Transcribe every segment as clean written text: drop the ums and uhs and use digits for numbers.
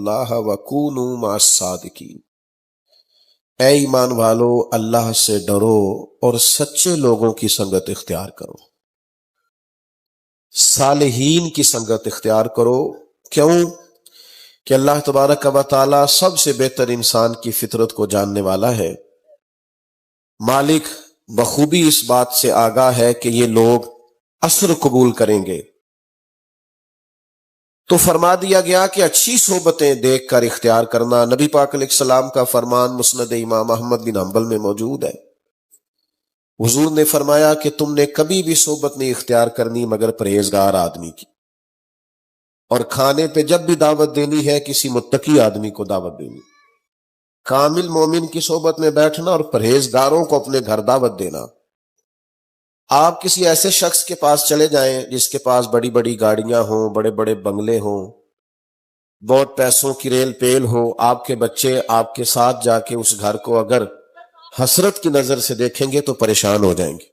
اللہ وکونوا مع الصادقین، اے ایمان والو اللہ سے ڈرو اور سچے لوگوں کی سنگت اختیار کرو، صالحین کی سنگت اختیار کرو۔ کیوں؟ کہ اللہ تبارک و تعالی سب سے بہتر انسان کی فطرت کو جاننے والا ہے۔ مالک بخوبی اس بات سے آگاہ ہے کہ یہ لوگ اثر قبول کریں گے، تو فرما دیا گیا کہ اچھی صحبتیں دیکھ کر اختیار کرنا۔ نبی پاک علیہ السلام کا فرمان مسند امام احمد بن حنبل میں موجود ہے۔ حضور نے فرمایا کہ تم نے کبھی بھی صحبت نہیں اختیار کرنی مگر پرہیزگار آدمی کی، اور کھانے پہ جب بھی دعوت دینی ہے کسی متقی آدمی کو دعوت دینی، کامل مومن کی صحبت میں بیٹھنا اور پرہیزگاروں کو اپنے گھر دعوت دینا۔ آپ کسی ایسے شخص کے پاس چلے جائیں جس کے پاس بڑی بڑی گاڑیاں ہوں، بڑے بڑے بنگلے ہوں، بہت پیسوں کی ریل پیل ہو، آپ کے بچے آپ کے ساتھ جا کے اس گھر کو اگر حسرت کی نظر سے دیکھیں گے تو پریشان ہو جائیں گے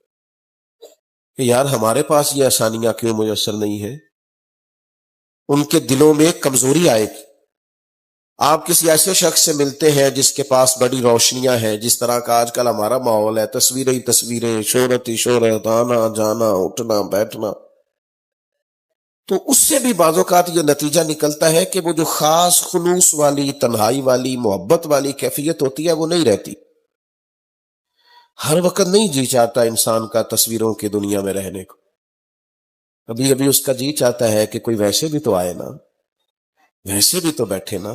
کہ یار ہمارے پاس یہ آسانیاں کیوں میسر نہیں ہیں۔ ان کے دلوں میں کمزوری آئے گی۔ آپ کسی ایسے شخص سے ملتے ہیں جس کے پاس بڑی روشنیاں ہیں، جس طرح کا آج کل ہمارا ماحول ہے، تصویریں ہی تصویریں، شہرت ہی شہرت، آنا جانا اٹھنا بیٹھنا، تو اس سے بھی بعض اوقات یہ نتیجہ نکلتا ہے کہ وہ جو خاص خلوص والی، تنہائی والی، محبت والی کیفیت ہوتی ہے وہ نہیں رہتی۔ ہر وقت نہیں جی چاہتا انسان کا تصویروں کی دنیا میں رہنے کو، کبھی کبھی اس کا جی چاہتا ہے کہ کوئی ویسے بھی تو آئے نا، ویسے بھی تو بیٹھے نا،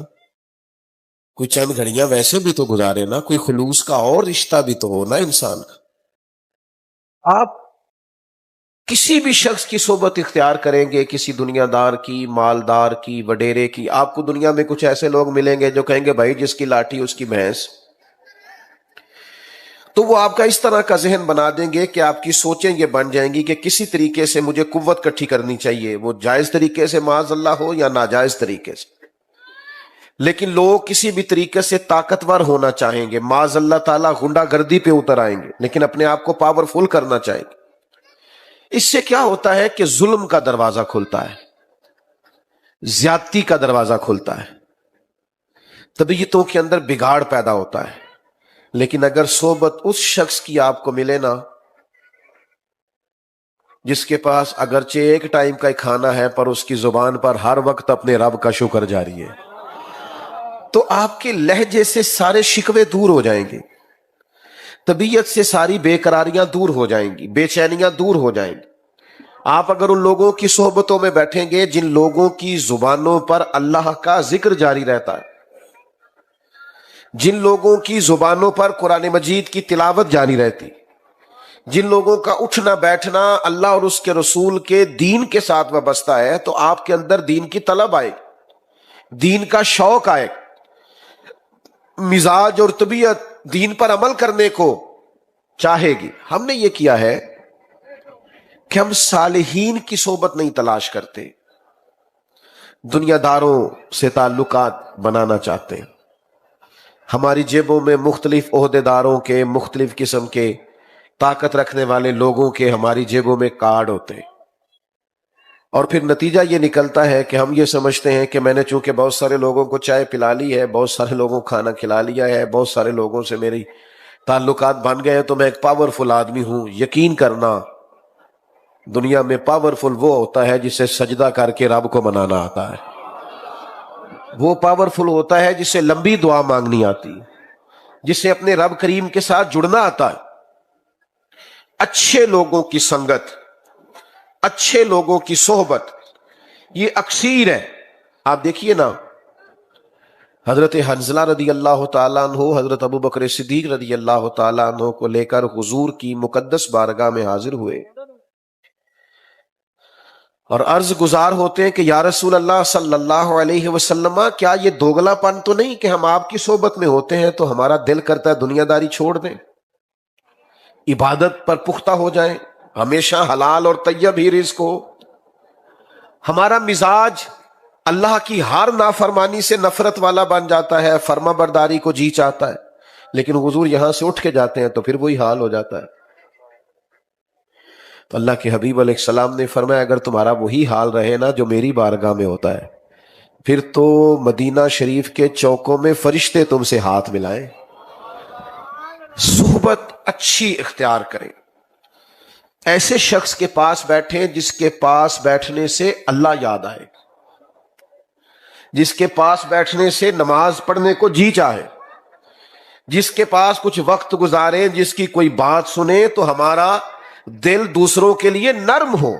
کوئی چند گھڑیاں ویسے بھی تو گزارے نا، کوئی خلوص کا اور رشتہ بھی تو ہو نا انسان کا۔ آپ کسی بھی شخص کی صحبت اختیار کریں گے، کسی دنیا دار کی، مالدار کی، وڈیرے کی، آپ کو دنیا میں کچھ ایسے لوگ ملیں گے جو کہیں گے بھائی جس کی لاٹھی اس کی بھینس، تو وہ آپ کا اس طرح کا ذہن بنا دیں گے کہ آپ کی سوچیں یہ بن جائیں گی کہ کسی طریقے سے مجھے قوت کٹھی کرنی چاہیے، وہ جائز طریقے سے معاذ اللہ ہو یا ناجائز طریقے سے، لیکن لوگ کسی بھی طریقے سے طاقتور ہونا چاہیں گے، معاذ اللہ تعالیٰ غنڈہ گردی پہ اتر آئیں گے، لیکن اپنے آپ کو پاورفل کرنا چاہیں گے۔ اس سے کیا ہوتا ہے کہ ظلم کا دروازہ کھلتا ہے، زیادتی کا دروازہ کھلتا ہے، طبیعتوں کے اندر بگاڑ پیدا ہوتا ہے۔ لیکن اگر صحبت اس شخص کی آپ کو ملے نا جس کے پاس اگرچہ ایک ٹائم کا کھانا ہے پر اس کی زبان پر ہر وقت اپنے رب کا شکر جاری ہے، تو آپ کے لہجے سے سارے شکوے دور ہو جائیں گے، طبیعت سے ساری بے قراریاں دور ہو جائیں گی، بے چینیاں دور ہو جائیں گی۔ آپ اگر ان لوگوں کی صحبتوں میں بیٹھیں گے جن لوگوں کی زبانوں پر اللہ کا ذکر جاری رہتا ہے، جن لوگوں کی زبانوں پر قرآن مجید کی تلاوت جاری رہتی، جن لوگوں کا اٹھنا بیٹھنا اللہ اور اس کے رسول کے دین کے ساتھ وابستہ ہے، تو آپ کے اندر دین کی طلب آئے، دین کا شوق آئے، مزاج اور طبیعت دین پر عمل کرنے کو چاہے گی۔ ہم نے یہ کیا ہے کہ ہم صالحین کی صحبت نہیں تلاش کرتے، دنیا داروں سے تعلقات بنانا چاہتے ہیں۔ ہماری جیبوں میں مختلف عہدے داروں کے، مختلف قسم کے طاقت رکھنے والے لوگوں کے ہماری جیبوں میں کارڈ ہوتے ہیں، اور پھر نتیجہ یہ نکلتا ہے کہ ہم یہ سمجھتے ہیں کہ میں نے چونکہ بہت سارے لوگوں کو چائے پلا لی ہے، بہت سارے لوگوں کو کھانا کھلا لیا ہے، بہت سارے لوگوں سے میری تعلقات بن گئے ہیں، تو میں ایک پاورفل آدمی ہوں۔ یقین کرنا دنیا میں پاورفل وہ ہوتا ہے جسے سجدہ کر کے رب کو منانا آتا ہے، وہ پاورفل ہوتا ہے جسے لمبی دعا مانگنی آتی، جسے اپنے رب کریم کے ساتھ جڑنا آتا ہے۔ اچھے لوگوں کی سنگت، اچھے لوگوں کی صحبت یہ اکثیر ہے۔ آپ دیکھیے نا، حضرت حنظلہ رضی اللہ تعالیٰ عنہ حضرت ابوبکر صدیق رضی اللہ تعالیٰ عنہ کو لے کر حضور کی مقدس بارگاہ میں حاضر ہوئے اور عرض گزار ہوتے ہیں کہ یا رسول اللہ صلی اللہ علیہ وسلم، کیا یہ دوگلا پن تو نہیں کہ ہم آپ کی صحبت میں ہوتے ہیں تو ہمارا دل کرتا ہے دنیا داری چھوڑ دیں، عبادت پر پختہ ہو جائیں، ہمیشہ حلال اور طیب ہی رزق ہو، ہمارا مزاج اللہ کی ہر نافرمانی سے نفرت والا بن جاتا ہے، فرما برداری کو جی چاہتا ہے، لیکن حضور یہاں سے اٹھ کے جاتے ہیں تو پھر وہی حال ہو جاتا ہے۔ تو اللہ کے حبیب علیہ السلام نے فرمایا اگر تمہارا وہی حال رہے نا جو میری بارگاہ میں ہوتا ہے، پھر تو مدینہ شریف کے چوکوں میں فرشتے تم سے ہاتھ ملائیں. صحبت اچھی اختیار کریں، ایسے شخص کے پاس بیٹھیں جس کے پاس بیٹھنے سے اللہ یاد آئے، جس کے پاس بیٹھنے سے نماز پڑھنے کو جی چاہے، جس کے پاس کچھ وقت گزاریں، جس کی کوئی بات سنیں تو ہمارا دل دوسروں کے لیے نرم ہو.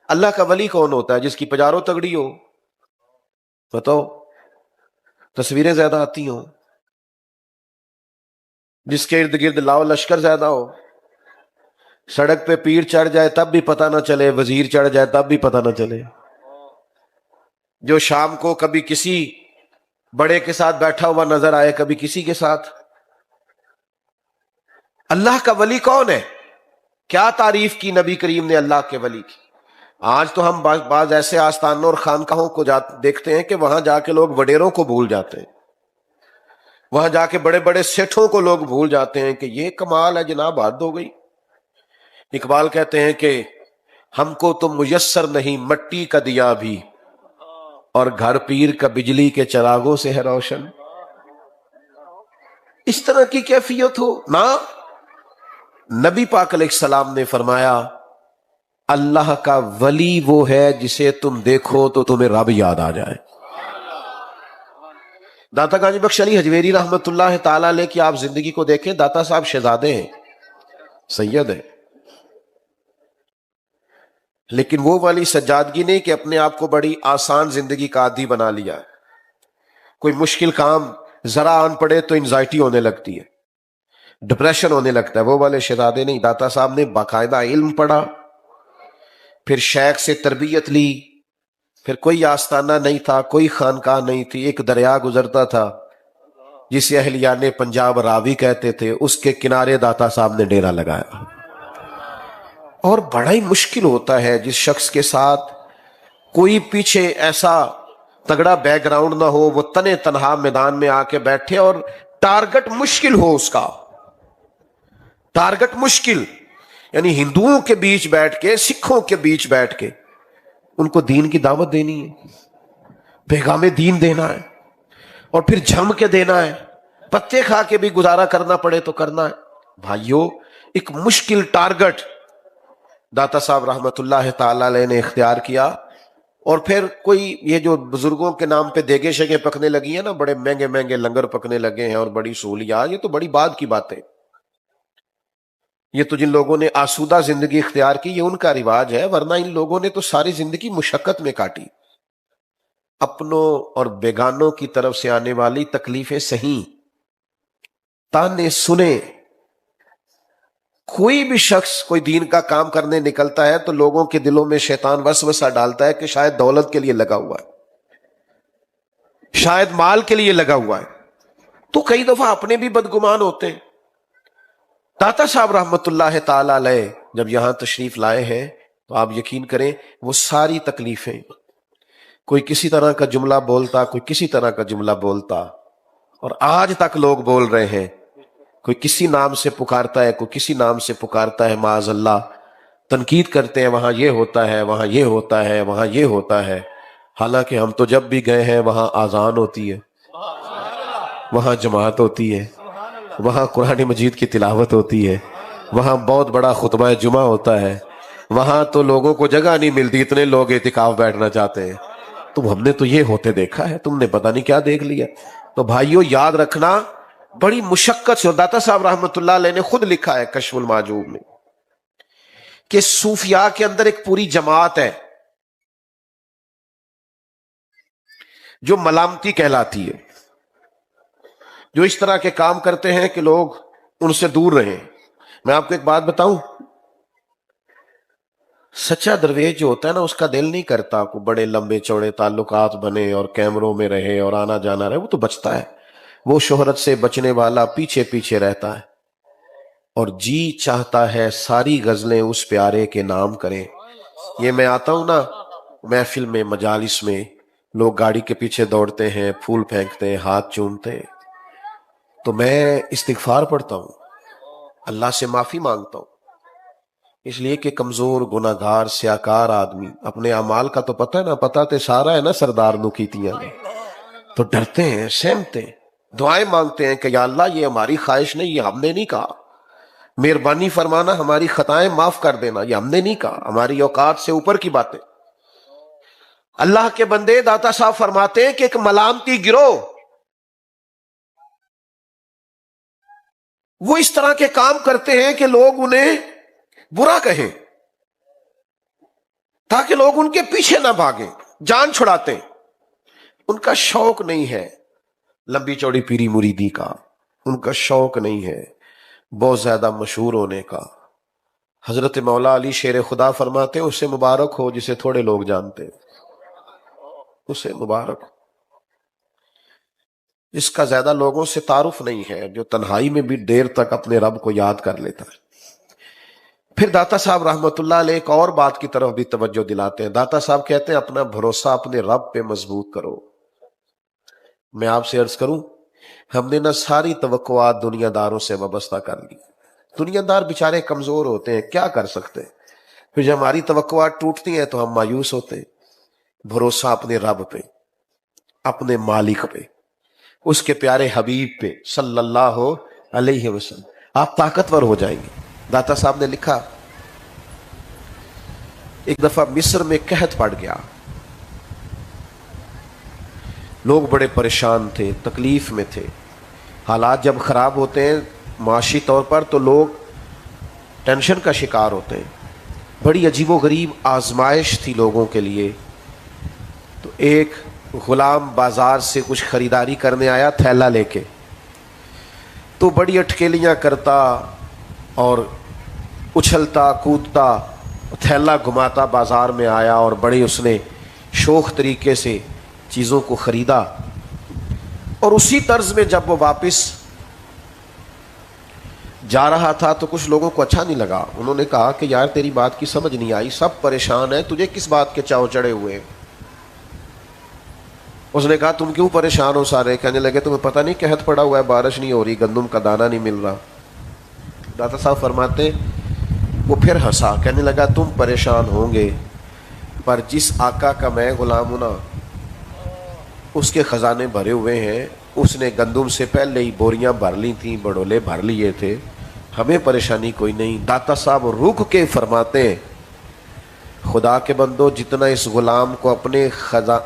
اللہ کا ولی کون ہوتا ہے؟ جس کی پجارو تگڑی ہو. بتاؤ، تصویریں زیادہ آتی ہوں، جس کے ارد گرد لاؤ لشکر زیادہ ہو، سڑک پہ پیر چڑھ جائے تب بھی پتہ نہ چلے، وزیر چڑھ جائے تب بھی پتہ نہ چلے، جو شام کو کبھی کسی بڑے کے ساتھ بیٹھا ہوا نظر آئے، کبھی کسی کے ساتھ. اللہ کا ولی کون ہے؟ کیا تعریف کی نبی کریم نے اللہ کے ولی کی. آج تو ہم بعض ایسے آستانوں اور خانقاہوں کو دیکھتے ہیں کہ وہاں جا کے لوگ وڈیروں کو بھول جاتے ہیں، وہاں جا کے بڑے بڑے سیٹھوں کو لوگ بھول جاتے ہیں کہ یہ کمال ہے جناب، حد ہو گئی. اقبال کہتے ہیں کہ ہم کو تو میسر نہیں مٹی کا دیا بھی، اور گھر پیر کا بجلی کے چراغوں سے ہے روشن. اس طرح کی کیفیت ہو نا. نبی پاک علیہ السلام نے فرمایا اللہ کا ولی وہ ہے جسے تم دیکھو تو تمہیں رب یاد آ جائے. داتا گانجی بخش علی حجویری رحمت اللہ تعالی علیہ کی آپ زندگی کو دیکھیں. داتا صاحب شہزادے ہیں، سید ہیں، لیکن وہ والی سجادگی نہیں کہ اپنے آپ کو بڑی آسان زندگی کا عادی بنا لیا ہے. کوئی مشکل کام ذرا آن پڑے تو انزائٹی ہونے لگتی ہے، ڈپریشن ہونے لگتا ہے. وہ والے شہزادے نہیں. داتا صاحب نے باقاعدہ علم پڑھا، پھر شیخ سے تربیت لی، پھر کوئی آستانہ نہیں تھا، کوئی خانقاہ نہیں تھی. ایک دریا گزرتا تھا جسے اہلیان پنجاب راوی کہتے تھے، اس کے کنارے داتا صاحب نے ڈیرا لگایا. اور بڑا ہی مشکل ہوتا ہے جس شخص کے ساتھ کوئی پیچھے ایسا تگڑا بیک گراؤنڈ نہ ہو، وہ تنے تنہا میدان میں آ کے بیٹھے اور ٹارگٹ مشکل ہو. اس کا ٹارگٹ مشکل، یعنی ہندوؤں کے بیچ بیٹھ کے، سکھوں کے بیچ بیٹھ کے ان کو دین کی دعوت دینی ہے، پیغام دین دینا ہے، اور پھر جھم کے دینا ہے، پتے کھا کے بھی گزارا کرنا پڑے تو کرنا ہے. بھائیو، ایک مشکل ٹارگٹ داتا صاحب رحمت اللہ تعالی علیہ نے اختیار کیا. اور پھر کوئی یہ جو بزرگوں کے نام پہ دیگے شگے پکنے لگی ہیں نا، بڑے مہنگے مہنگے لنگر پکنے لگے ہیں اور بڑی سہولیات، یہ تو بڑی بات کی بات ہے. یہ تو جن لوگوں نے آسودہ زندگی اختیار کی، یہ ان کا رواج ہے، ورنہ ان لوگوں نے تو ساری زندگی مشقت میں کاٹی. اپنوں اور بیگانوں کی طرف سے آنے والی تکلیفیں سہیں، تانے سنے. کوئی بھی شخص کوئی دین کا کام کرنے نکلتا ہے تو لوگوں کے دلوں میں شیطان وسوسہ ڈالتا ہے کہ شاید دولت کے لیے لگا ہوا ہے، شاید مال کے لیے لگا ہوا ہے. تو کئی دفعہ اپنے بھی بدگمان ہوتے ہیں. داتا صاحب رحمت اللہ تعالی علیہ جب یہاں تشریف لائے ہیں تو آپ یقین کریں وہ ساری تکلیفیں، کوئی کسی طرح کا جملہ بولتا، کوئی کسی طرح کا جملہ بولتا، اور آج تک لوگ بول رہے ہیں. کوئی کسی نام سے پکارتا ہے، کوئی کسی نام سے پکارتا ہے، معاذ اللہ تنقید کرتے ہیں، وہاں یہ ہوتا ہے، وہاں یہ ہوتا ہے، وہاں یہ ہوتا ہے. حالانکہ ہم تو جب بھی گئے ہیں وہاں آذان ہوتی ہے، وہاں جماعت ہوتی ہے، وہاں قرآن مجید کی تلاوت ہوتی ہے، وہاں بہت بڑا خطبہ جمعہ ہوتا ہے. وہاں تو لوگوں کو جگہ نہیں ملتی، اتنے لوگ اعتکاف بیٹھنا چاہتے ہیں. تو ہم نے تو یہ ہوتے دیکھا ہے، تم نے پتہ نہیں کیا دیکھ لیا. تو بھائیو یاد رکھنا، بڑی مشقت سے. داتا صاحب رحمت اللہ علیہ نے خود لکھا ہے کشف المعجوب میں کہ صوفیاء کے اندر ایک پوری جماعت ہے جو ملامتی کہلاتی ہے، جو اس طرح کے کام کرتے ہیں کہ لوگ ان سے دور رہیں. میں آپ کو ایک بات بتاؤں، سچا درویش جو ہوتا ہے نا، اس کا دل نہیں کرتا کو بڑے لمبے چوڑے تعلقات بنے اور کیمروں میں رہے اور آنا جانا رہے. وہ تو بچتا ہے، وہ شہرت سے بچنے والا پیچھے پیچھے رہتا ہے، اور جی چاہتا ہے ساری غزلیں اس پیارے کے نام کریں. یہ میں آتا ہوں نا محفل میں، مجالس میں، لوگ گاڑی کے پیچھے دوڑتے ہیں، پھول پھینکتے ہیں، ہاتھ چومتے ہیں، تو میں استغفار پڑھتا ہوں، اللہ سے معافی مانگتا ہوں اس لیے کہ کمزور گناہگار سیاکار آدمی اپنے اعمال کا تو پتہ ہے نا، پتہ تے سارا ہے نا سردار نو کیتیاں نے، تو ڈرتے ہیں، سہمتے ہیں، دعائیں مانگتے ہیں کہ یا اللہ یہ ہماری خواہش نہیں، یہ ہم نے نہیں کہا، مہربانی فرمانا ہماری خطائیں معاف کر دینا، یہ ہم نے نہیں کہا، ہماری اوقات سے اوپر کی باتیں۔ اللہ کے بندے داتا صاحب فرماتے ہیں کہ ایک ملامتی گروہ وہ اس طرح کے کام کرتے ہیں کہ لوگ انہیں برا کہیں تاکہ لوگ ان کے پیچھے نہ بھاگیں، جان چھڑاتے ہیں۔ ان کا شوق نہیں ہے لمبی چوڑی پیری مریدی کا، ان کا شوق نہیں ہے بہت زیادہ مشہور ہونے کا۔ حضرت مولا علی شیر خدا فرماتے ہیں اسے مبارک ہو جسے تھوڑے لوگ جانتے، اسے مبارک ہو جس کا زیادہ لوگوں سے تعارف نہیں ہے، جو تنہائی میں بھی دیر تک اپنے رب کو یاد کر لیتا ہے۔ پھر داتا صاحب رحمت اللہ علیہ ایک اور بات کی طرف بھی توجہ دلاتے ہیں۔ داتا صاحب کہتے ہیں اپنا بھروسہ اپنے رب پہ مضبوط کرو۔ میں آپ سے عرض کروں، ہم نے نہ ساری توقعات دنیا داروں سے وابستہ کر لی۔ دنیا دار بیچارے کمزور ہوتے ہیں، کیا کر سکتے ہیں؟ پھر جب ہماری توقعات ٹوٹتی ہیں تو ہم مایوس ہوتے ہیں۔ بھروسہ اپنے رب پہ، اپنے مالک پہ، اس کے پیارے حبیب پہ صلی اللہ علیہ وسلم، آپ طاقتور ہو جائیں گے۔ داتا صاحب نے لکھا ایک دفعہ مصر میں قحط پڑ گیا، لوگ بڑے پریشان تھے، تکلیف میں تھے۔ حالات جب خراب ہوتے ہیں معاشی طور پر تو لوگ ٹینشن کا شکار ہوتے ہیں۔ بڑی عجیب و غریب آزمائش تھی لوگوں کے لیے۔ تو ایک غلام بازار سے کچھ خریداری کرنے آیا تھیلا لے کے، تو بڑی اٹکیلیاں کرتا اور اچھلتا کودتا تھیلا گھماتا بازار میں آیا، اور بڑے اس نے شوخ طریقے سے چیزوں کو خریدا۔ اور اسی طرز میں جب وہ واپس جا رہا تھا تو کچھ لوگوں کو اچھا نہیں لگا، انہوں نے کہا کہ یار تیری بات کی سمجھ نہیں آئی، سب پریشان ہیں، تجھے کس بات کے چاو چڑھے ہوئے ہیں؟ اس نے کہا تم کیوں پریشان ہو سارے؟ کہنے لگے تمہیں پتہ نہیں قحط پڑا ہوا ہے، بارش نہیں ہو رہی، گندم کا دانہ نہیں مل رہا۔ داتا صاحب فرماتے وہ پھر ہنسا، کہنے لگا تم پریشان ہوں گے، پر جس آقا کا میں غلام ہوں نا اس کے خزانے بھرے ہوئے ہیں، اس نے گندم سے پہلے ہی بوریاں بھر لی تھیں، بڑولے بھر لیے تھے، ہمیں پریشانی کوئی نہیں۔ داتا صاحب رک کے فرماتے ہیں خدا کے بندو، جتنا اس غلام کو اپنے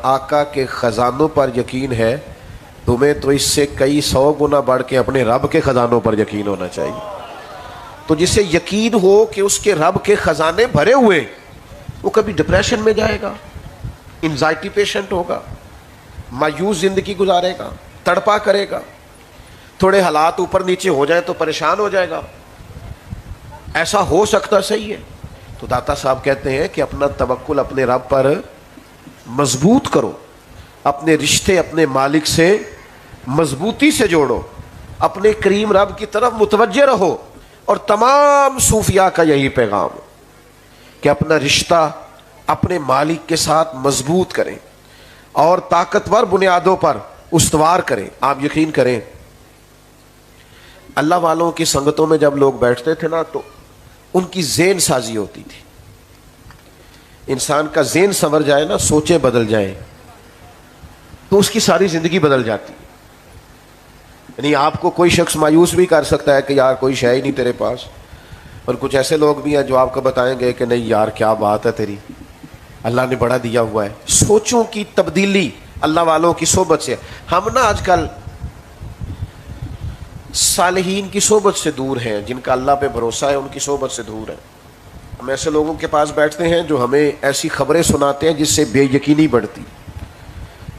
آقا کے خزانوں پر یقین ہے، تمہیں تو اس سے کئی 100 گنا بڑھ کے اپنے رب کے خزانوں پر یقین ہونا چاہیے۔ تو جسے یقین ہو کہ اس کے رب کے خزانے بھرے ہوئے، وہ کبھی ڈپریشن میں جائے گا، انزائٹی پیشنٹ ہوگا، مایوس زندگی گزارے گا، تڑپا کرے گا، تھوڑے حالات اوپر نیچے ہو جائیں تو پریشان ہو جائے گا۔ ایسا ہو سکتا صحیح ہے۔ تو داتا صاحب کہتے ہیں کہ اپنا توکل اپنے رب پر مضبوط کرو، اپنے رشتے اپنے مالک سے مضبوطی سے جوڑو، اپنے کریم رب کی طرف متوجہ رہو۔ اور تمام صوفیاء کا یہی پیغام ہے کہ اپنا رشتہ اپنے مالک کے ساتھ مضبوط کریں اور طاقتور بنیادوں پر استوار کریں۔ آپ یقین کریں اللہ والوں کی سنگتوں میں جب لوگ بیٹھتے تھے نا تو ان کی ذہن سازی ہوتی تھی۔ انسان کا ذہن سنور جائے نا، سوچیں بدل جائیں تو اس کی ساری زندگی بدل جاتی ہے۔ یعنی آپ کو کوئی شخص مایوس بھی کر سکتا ہے کہ یار کوئی شے ہی نہیں تیرے پاس، اور کچھ ایسے لوگ بھی ہیں جو آپ کو بتائیں گے کہ نہیں یار کیا بات ہے تیری، اللہ نے بڑا دیا ہوا ہے۔ سوچوں کی تبدیلی اللہ والوں کی صحبت سے۔ ہم نا آج کل صالحین کی صحبت سے دور ہیں، جن کا اللہ پہ بھروسہ ہے ان کی صحبت سے دور ہیں۔ ہم ایسے لوگوں کے پاس بیٹھتے ہیں جو ہمیں ایسی خبریں سناتے ہیں جس سے بے یقینی بڑھتی،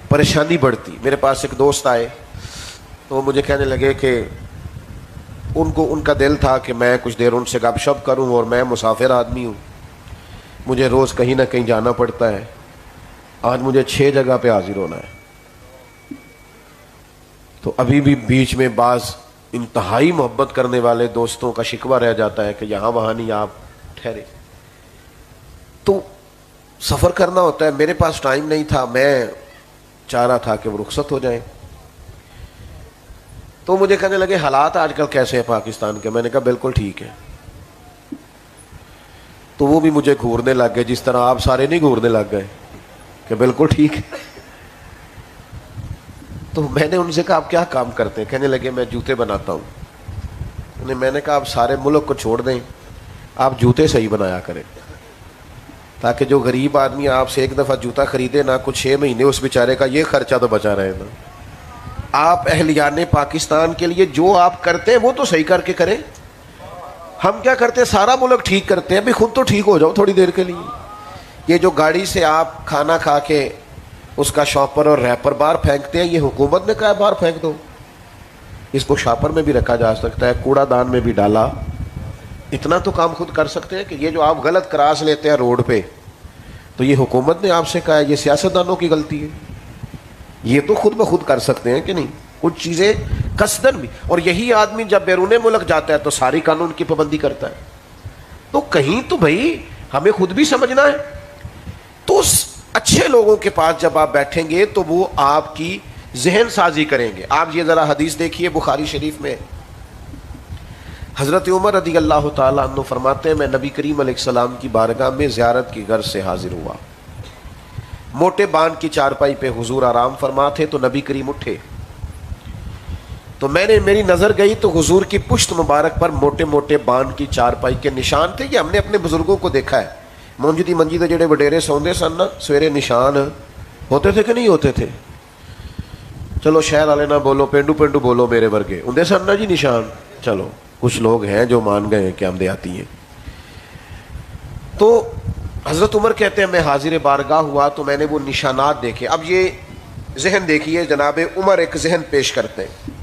پریشانی بڑھتی۔ میرے پاس ایک دوست آئے تو وہ مجھے کہنے لگے کہ ان کا دل تھا کہ میں کچھ دیر ان سے گپ شپ کروں، اور میں مسافر آدمی ہوں، مجھے روز کہیں نہ کہیں جانا پڑتا ہے، آج مجھے 6 جگہ پہ حاضر ہونا ہے۔ تو ابھی بھی بیچ میں بعض انتہائی محبت کرنے والے دوستوں کا شکوہ رہ جاتا ہے کہ یہاں وہاں نہیں، آپ ٹھہرے۔ تو سفر کرنا ہوتا ہے، میرے پاس ٹائم نہیں تھا، میں چاہ رہا تھا کہ وہ رخصت ہو جائیں۔ تو مجھے کہنے لگے حالات آج کل کیسے ہیں پاکستان کے؟ میں نے کہا بالکل ٹھیک ہے۔ تو وہ بھی مجھے گھورنے لگ گئے جس طرح آپ سارے نہیں گھورنے لگ گئے کہ بالکل ٹھیک ہے. تو میں نے ان سے کہا آپ کیا کام کرتے ہیں؟ کہنے لگے میں جوتے بناتا ہوں. میں نے کہا آپ سارے ملک کو چھوڑ دیں, آپ جوتے صحیح بنایا کریں, تاکہ جو غریب آدمی آپ سے ایک دفعہ جوتا خریدے نا, کچھ 6 مہینے اس بیچارے کا یہ خرچہ تو بچا رہے نا. آپ اہلیان پاکستان کے لیے جو آپ کرتے ہیں وہ تو صحیح کر کے کریں. ہم کیا کرتے ہیں, سارا ملک ٹھیک کرتے ہیں, ابھی خود تو ٹھیک ہو جاؤ تھوڑی دیر کے لیے. یہ جو گاڑی سے آپ کھانا کھا کے اس کا شاپر اور ریپر باہر پھینکتے ہیں, یہ حکومت نے کہا باہر پھینک دو. اس کو شاپر میں بھی رکھا جا سکتا ہے, کوڑا دان میں بھی ڈالا. اتنا تو کام خود کر سکتے ہیں کہ یہ جو آپ غلط کراس لیتے ہیں روڈ پہ, تو یہ حکومت نے آپ سے کہا, یہ سیاستدانوں کی غلطی ہے. یہ تو خود بخود کر سکتے ہیں کہ نہیں, کچھ چیزیں قصدن بھی. اور یہی آدمی جب بیرون ملک جاتا ہے تو ساری قانون کی پابندی کرتا ہے. تو کہیں تو بھائی ہمیں خود بھی سمجھنا ہے. تو اچھے لوگوں کے پاس جب آپ بیٹھیں گے تو وہ آپ کی ذہن سازی کریں گے. آپ یہ ذرا حدیث دیکھیے بخاری شریف میں, حضرت عمر رضی اللہ تعالیٰ عنہ فرماتے ہیں میں نبی کریم علیہ السلام کی بارگاہ میں زیارت کی غرض سے حاضر ہوا. موٹے بان کی چارپائی پہ حضور آرام فرما تھے تو نبی کریم اٹھے. تو میری نظر گئی تو حضور کی پشت مبارک پر موٹے موٹے بان کی چارپائی کے نشان تھے. یہ ہم نے اپنے بزرگوں کو دیکھا ہے. منجی منجی دے جڑے وڈیرے سوندے سن نا, سویرے نشان ہوتے تھے کہ نہیں ہوتے تھے؟ چلو شہر والے نہ بولو, پینڈو پینڈو بولو, میرے ورگے ہوندے سن نا جی نشان. چلو کچھ لوگ ہیں جو مان گئے ہیں کہ ہم دیہاتی ہیں. تو حضرت عمر کہتے ہیں میں حاضر بارگاہ ہوا تو میں نے وہ نشانات دیکھے. اب یہ ذہن دیکھیے, جناب عمر ایک ذہن پیش کرتے ہیں.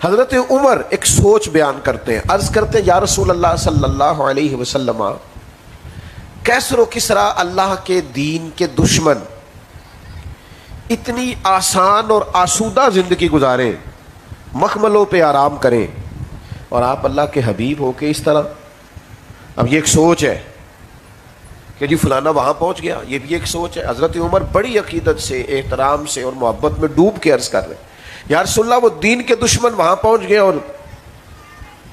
حضرت عمر ایک سوچ بیان کرتے ہیں, عرض کرتے ہیں یا رسول اللہ صلی اللہ علیہ وسلم, کیسر و کسرا اللہ کے دین کے دشمن اتنی آسان اور آسودہ زندگی گزاریں, مخملوں پہ آرام کریں, اور آپ اللہ کے حبیب ہو کے اس طرح. اب یہ ایک سوچ ہے کہ جی فلانا وہاں پہنچ گیا, یہ بھی ایک سوچ ہے. حضرت عمر بڑی عقیدت سے, احترام سے اور محبت میں ڈوب کے عرض کر رہے ہیں یا رسول اللہ وہ دین کے دشمن وہاں پہنچ گئے اور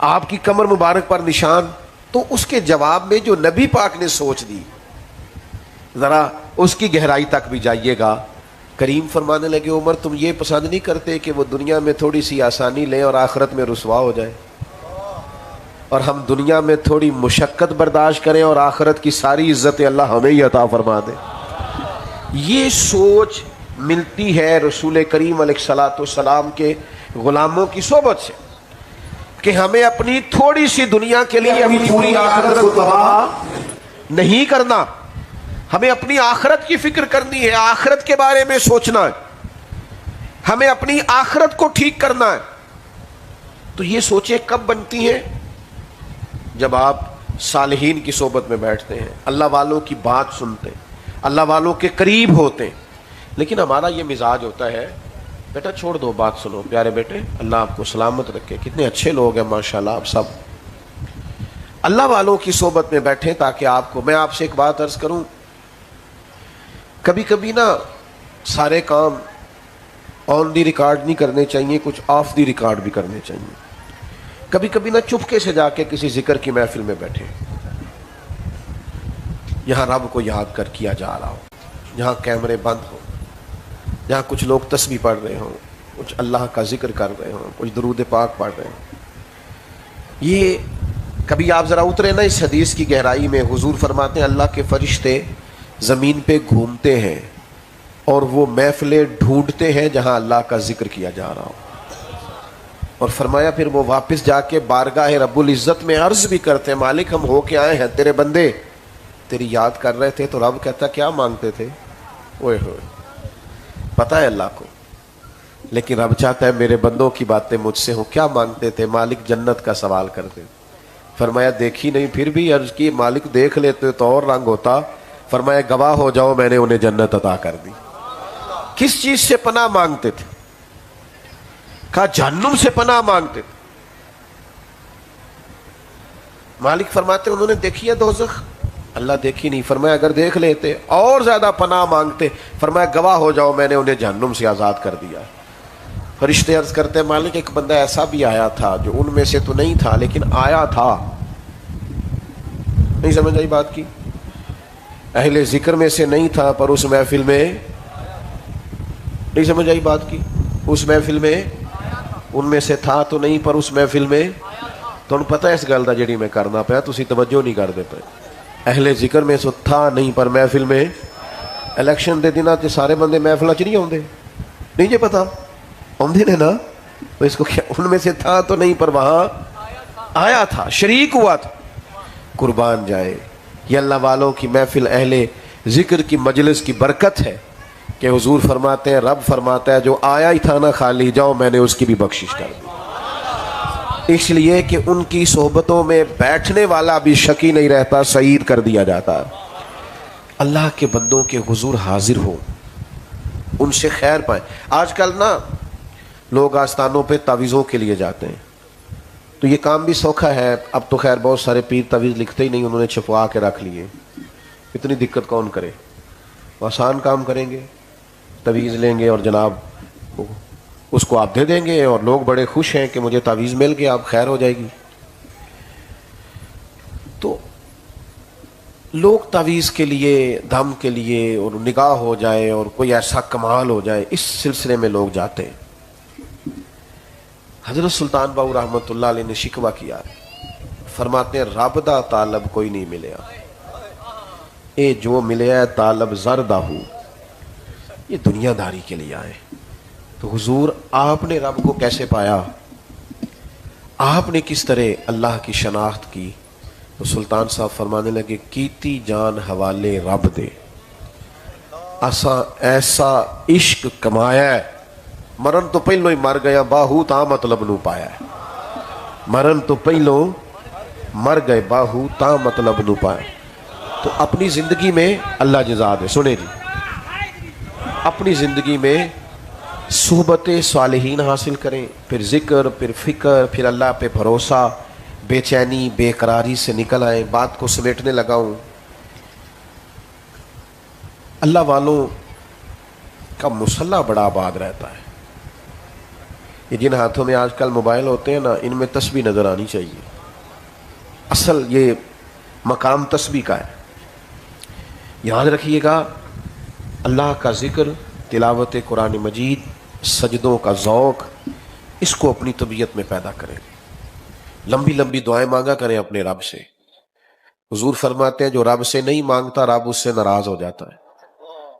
آپ کی کمر مبارک پر نشان. تو اس کے جواب میں جو نبی پاک نے سوچ دی, ذرا اس کی گہرائی تک بھی جائیے گا. کریم فرمانے لگے عمر تم یہ پسند نہیں کرتے کہ وہ دنیا میں تھوڑی سی آسانی لیں اور آخرت میں رسوا ہو جائے, اور ہم دنیا میں تھوڑی مشقت برداشت کریں اور آخرت کی ساری عزت اللہ ہمیں ہی عطا فرما دے. یہ سوچ ملتی ہے رسول کریم علیہ الصلوۃ والسلام کے غلاموں کی صحبت سے کہ ہمیں اپنی تھوڑی سی دنیا کے لیے اپنی پوری آخرت کو تباہ نہیں کرنا. ہمیں اپنی آخرت کی فکر کرنی ہے, آخرت کے بارے میں سوچنا ہے, ہمیں اپنی آخرت کو ٹھیک کرنا ہے. تو یہ سوچیں کب بنتی ہیں؟ جب آپ صالحین کی صحبت میں بیٹھتے ہیں, اللہ والوں کی بات سنتے ہیں, اللہ والوں کے قریب ہوتے ہیں. لیکن ہمارا یہ مزاج ہوتا ہے بیٹا چھوڑ دو بات سنو, پیارے بیٹے اللہ آپ کو سلامت رکھے, کتنے اچھے لوگ ہیں ماشاءاللہ آپ سب. اللہ والوں کی صحبت میں بیٹھیں تاکہ آپ کو, میں آپ سے ایک بات عرض کروں, کبھی کبھی نا سارے کام آن دی ریکارڈ نہیں کرنے چاہیے, کچھ آف دی ریکارڈ بھی کرنے چاہیے. کبھی کبھی نا چپکے سے جا کے کسی ذکر کی محفل میں بیٹھے, یہاں رب کو یاد کر کیا جا رہا ہو, جہاں کیمرے بند ہو, جہاں کچھ لوگ تسبیح پڑھ رہے ہوں, کچھ اللہ کا ذکر کر رہے ہوں, کچھ درود پاک پڑھ رہے ہوں. یہ کبھی آپ ذرا اترے نا اس حدیث کی گہرائی میں. حضور فرماتے ہیں اللہ کے فرشتے زمین پہ گھومتے ہیں اور وہ محفلیں ڈھونڈتے ہیں جہاں اللہ کا ذکر کیا جا رہا ہو. اور فرمایا پھر وہ واپس جا کے بارگاہ رب العزت میں عرض بھی کرتے ہیں مالک ہم ہو کے آئے ہیں, تیرے بندے تیری یاد کر رہے تھے. تو رب کہتا کیا مانگتے تھے؟ اوئے ہوئے, پتا ہے اللہ کو, لیکن رب چاہتا ہے میرے بندوں کی باتیں مجھ سے ہوں. کیا مانگتے تھے؟ مالک جنت کا سوال کرتے. فرمایا دیکھی نہیں, پھر بھی عرض کی مالک دیکھ لیتے تو اور رنگ ہوتا. فرمایا گواہ ہو جاؤ میں نے انہیں جنت عطا کر دی. کس چیز سے پناہ مانگتے تھے؟ کہا جہنم سے پناہ مانگتے تھے. مالک فرماتے انہوں نے دیکھی ہے دوزخ؟ اللہ دیکھی نہیں. فرمایا اگر دیکھ لیتے اور زیادہ پناہ مانگتے. فرمایا گواہ ہو جاؤ میں نے انہیں جہنم سے آزاد کر دیا. فرشتے عرض کرتے مالک ایک بندہ ایسا بھی آیا تھا جو ان میں سے تو نہیں تھا لیکن آیا تھا, نہیں سمجھ آئی بات کی؟ اہل ذکر میں سے نہیں تھا پر اس محفل میں، نہیں سمجھ آئی بات کی؟ اس محفل میں ان میں سے تھا تو نہیں پر اس محفل میں تو پتہ ہے اس گل دا جڑی میں کرنا پیا تسی توجہ نہیں کردے پے. اہل ذکر میں سو تھا نہیں پر محفل میں. الیکشن دے دنوں تے سارے بندے محفلوں چ نہیں آتے، نہیں جی پتا آتے نے نا، تو اس کو ان میں سے تھا تو نہیں پر وہاں آیا تھا، شریک ہوا تھا. قربان جائے یہ اللہ والوں کی محفل، اہل ذکر کی مجلس کی برکت ہے کہ حضور فرماتے ہیں، رب فرماتا ہے جو آیا ہی تھا نا خالی، جاؤ میں نے اس کی بھی بخشش کر دی. اس لیے کہ ان کی صحبتوں میں بیٹھنے والا بھی شکی نہیں رہتا، سعید کر دیا جاتا. اللہ کے بندوں کے حضور حاضر ہو، ان سے خیر پائیں. آج کل نا لوگ آستانوں پہ تعویذوں کے لیے جاتے ہیں، تو یہ کام بھی سوکھا ہے. اب تو خیر بہت سارے پیر تعویذ لکھتے ہی نہیں، انہوں نے چھپوا کے رکھ لیے. اتنی دقت کون کرے؟ آسان کام کریں گے، تعویذ لیں گے اور جناب اس کو آپ دے دیں گے اور لوگ بڑے خوش ہیں کہ مجھے تعویذ مل گیا، اب خیر ہو جائے گی. تو لوگ تعویذ کے لیے، دم کے لیے اور نگاہ ہو جائے اور کوئی ایسا کمال ہو جائے، اس سلسلے میں لوگ جاتے ہیں. حضرت سلطان باؤ رحمۃ اللہ علیہ نے شکوہ کیا، فرماتے ہیں رب دا طالب کوئی نہیں ملیا، اے جو ملیا طالب زردہ ہو، یہ دنیا داری کے لیے آئے. تو حضور آپ نے رب کو کیسے پایا؟ آپ نے کس طرح اللہ کی شناخت کی؟ تو سلطان صاحب فرمانے لگے کیتی جان حوالے رب دے، اساں ایسا عشق کمایا ہے، مرن تو پہلو ہی مر گیا، باہو تا مطلب نو پایا ہے. مرن تو پہلو مر گئے، باہو تا مطلب نو پایا. تو اپنی زندگی میں اللہ جزا دے. سنے جی، اپنی زندگی میں صحبت صالحین حاصل کریں، پھر ذکر، پھر فکر، پھر اللہ پہ بھروسہ، بے چینی بے قراری سے نکل آئیں. بات کو سمیٹنے لگا ہوں. اللہ والوں کا مسلح بڑا آباد رہتا ہے. یہ جن ہاتھوں میں آج کل موبائل ہوتے ہیں نا، ان میں تسبیح نظر آنی چاہیے. اصل یہ مقام تسبیح کا ہے. یاد رکھیے گا، اللہ کا ذکر، تلاوت قرآن مجید، سجدوں کا ذوق، اس کو اپنی طبیعت میں پیدا کریں. لمبی لمبی دعائیں مانگا کریں اپنے رب سے. حضور فرماتے ہیں جو رب سے نہیں مانگتا رب اس سے ناراض ہو جاتا ہے،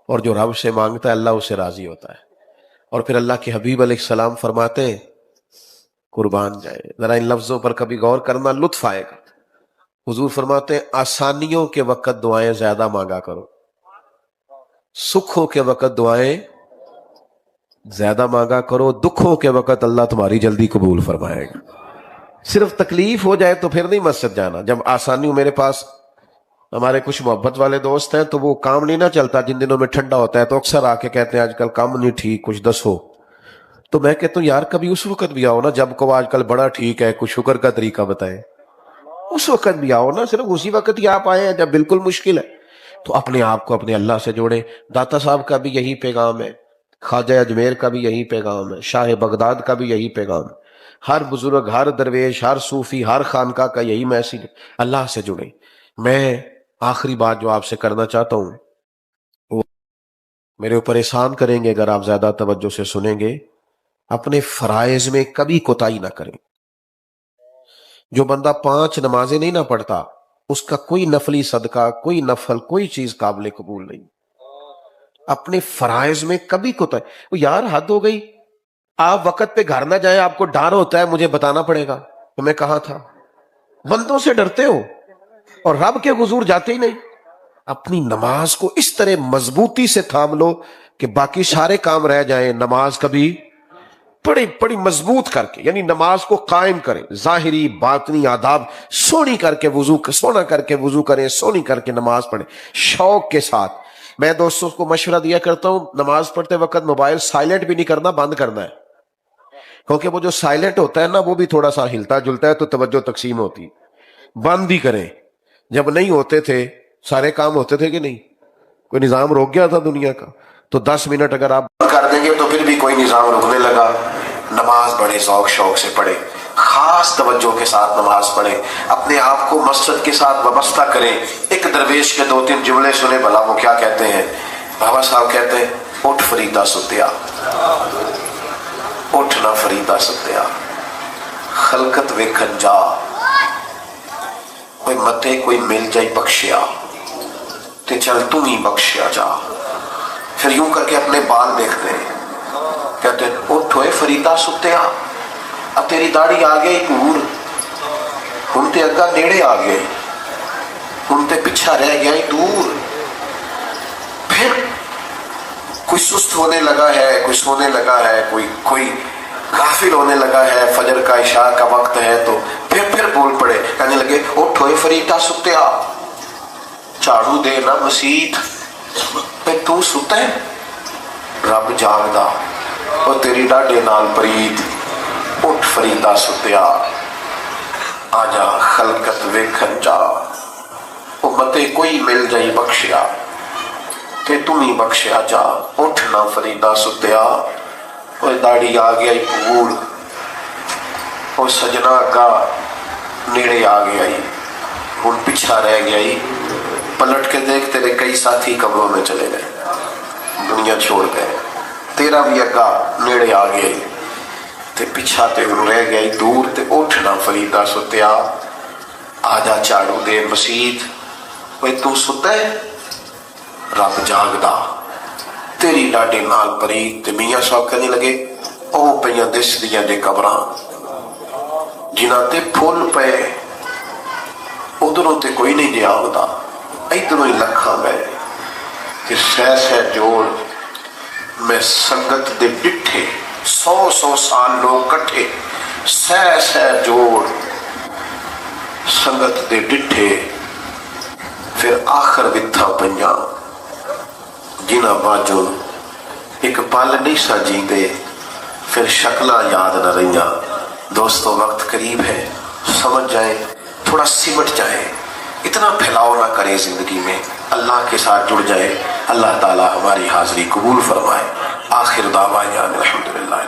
اور جو رب سے مانگتا ہے اللہ اس سے راضی ہوتا ہے. اور پھر اللہ کے حبیب علیہ السلام فرماتے ہیں، قربان جائے ذرا ان لفظوں پر کبھی غور کرنا، لطف آئے گا. حضور فرماتے ہیں آسانیوں کے وقت دعائیں زیادہ مانگا کرو، سکھوں کے وقت دعائیں زیادہ مانگا کرو، دکھوں کے وقت اللہ تمہاری جلدی قبول فرمائے گا. صرف تکلیف ہو جائے تو پھر نہیں مسجد جانا. جب آسانی، میرے پاس ہمارے کچھ محبت والے دوست ہیں تو وہ کام نہیں نہ چلتا جن دنوں میں ٹھنڈا ہوتا ہے، تو اکثر آ کے کہتے ہیں آج کل کام نہیں ٹھیک، کچھ دسو. تو میں کہتا ہوں یار کبھی اس وقت بھی آؤ نا جب کو آج کل بڑا ٹھیک ہے، کچھ شکر کا طریقہ بتائیں. اس وقت بھی آؤ نا، صرف اسی وقت ہی آپ آئے ہیں جب بالکل مشکل ہے. تو اپنے آپ کو اپنے اللہ سے جوڑیں. داتا صاحب کا بھی یہی پیغام ہے، خواجہ اجمیر کا بھی یہی پیغام ہے، شاہ بغداد کا بھی یہی پیغام ہے. ہر بزرگ، ہر درویش، ہر صوفی، ہر خانقاہ کا یہی میسیج، اللہ سے جڑیں. میں آخری بات جو آپ سے کرنا چاہتا ہوں، وہ میرے اوپر احسان کریں گے اگر آپ زیادہ توجہ سے سنیں گے. اپنے فرائض میں کبھی کوتاہی نہ کریں. جو بندہ 5 نمازیں نہیں نہ پڑھتا، اس کا کوئی نفلی صدقہ، کوئی نفل، کوئی چیز قابل قبول نہیں. اپنے فرائض میں کبھی کوتاہی. وہ یار حد ہو گئی، آپ وقت پہ گھر نہ جائیں، آپ کو ڈر ہوتا ہے مجھے بتانا پڑے گا تو میں کہاں تھا. بندوں سے ڈرتے ہو اور رب کے حضور جاتے ہی نہیں. اپنی نماز کو اس طرح مضبوطی سے تھام لو کہ باقی سارے کام رہ جائیں، نماز کبھی بڑی مضبوط کر کے، یعنی نماز کو قائم کریں، ظاہری باطنی آداب سونی کر کے وضو، سونا کر کے وضو کریں، سونی کر کے نماز پڑھیں شوق کے ساتھ. میں دوستوں کو مشورہ دیا کرتا ہوں نماز پڑھتے وقت موبائل سائلنٹ بھی نہیں کرنا، بند کرنا ہے. کیونکہ وہ جو سائلنٹ ہوتا ہے نا وہ بھی تھوڑا سا ہلتا جلتا ہے تو توجہ تقسیم ہوتی. بند ہی کریں. جب نہیں ہوتے تھے سارے کام ہوتے تھے کہ نہیں؟ کوئی نظام روک گیا تھا دنیا کا؟ تو 10 منٹ اگر آپ کر دیں گے تو پھر بھی کوئی نظام رکنے لگا. نماز بڑے ذوق شوق سے پڑھے. خاص توجہ کے ساتھ نماز پڑھیں، اپنے آپ کو مسجد کے ساتھ وابستہ کریں۔ ایک درویش کے 2-3 جملے سنے، بھلا وہ کیا کہتے ہیں؟ بابا صاحب کہتے ہیں اٹھ فریدا ستیا، اٹھنا فریدا ستیا، خلقت ویکھن جا، کوئی متے کوئی مل جائی بخشیا تے چل تم ہی بخشیا جا۔ پھر یوں کر کے اپنے بال دیکھتے ہیں، کہتے ہیں اٹھ ہوئے فریدا ستیا، اب تیری داڑھی آ گئی دور، ہن تے اگا نیڑے آ گئے، ہن تے پیچھا رہ گیا دور۔ پھر کوئی سست ہونے لگا ہے، کوئی سونے لگا ہے، کوئی غافل ہونے لگا ہے، فجر کا عشاء کا وقت ہے، تو پھر بول پڑے، کہنے لگے اٹھ ہوئے فریدا ستیا، جھاڑو دے نا مسیت، پہ تو ستا ہے رب جاگدا، اور تیری ڈاڈے نال پرید، اٹھ فریدا ستیا، آ جا خلقت ویکھن جا، امتے کوئی مل جائی بخشیا تے تم ہی بخشیا جا، اٹھنا فریدا ستیا، اور داڑھی آ گیا پور، اور سجنا کا نیڑے آ گیا، ہن پیچھا رہ گیا، پلٹ کے دیکھ تیرے کئی ساتھی قبروں میں چلے گئے، دنیا چھوڑ گئے، تیرا بھی اگا نیڑے آ گیا تے پیچھا تے رہ گیا دور، تے اٹھنا فریدا ستیا، آجا جھاڑو دے مسیت، وہ تو ستا ہے رب جاگدا، تیری ڈاڈے نال پرید۔ تے میاں صاحب کہنے لگے او پیاں دس دیاں دے قبراں جنہاں تے پھول پے، ادھروں تے کوئی نہیں جے آگدا، ادھروں ہی لکھاں میں کہ سہ جوڑ میں سنگت دے ڈٹھے، 100 سال لوگ کٹھے، سہ جوڑ سنگت دے ڈٹھے، پھر آخر وتھا پنجاں جنہ باجوں ایک پل نہیں سا جیندے، پھر شکلاں یاد نہ رہیاں۔ دوستو وقت قریب ہے، سمجھ جائیں، تھوڑا سمٹ جائیں، اتنا پھیلاؤ نہ کریں زندگی میں، اللہ کے ساتھ جڑ جائے، اللہ تعالی ہماری حاضری قبول فرمائے۔ آخر دعوانا الحمدللہ۔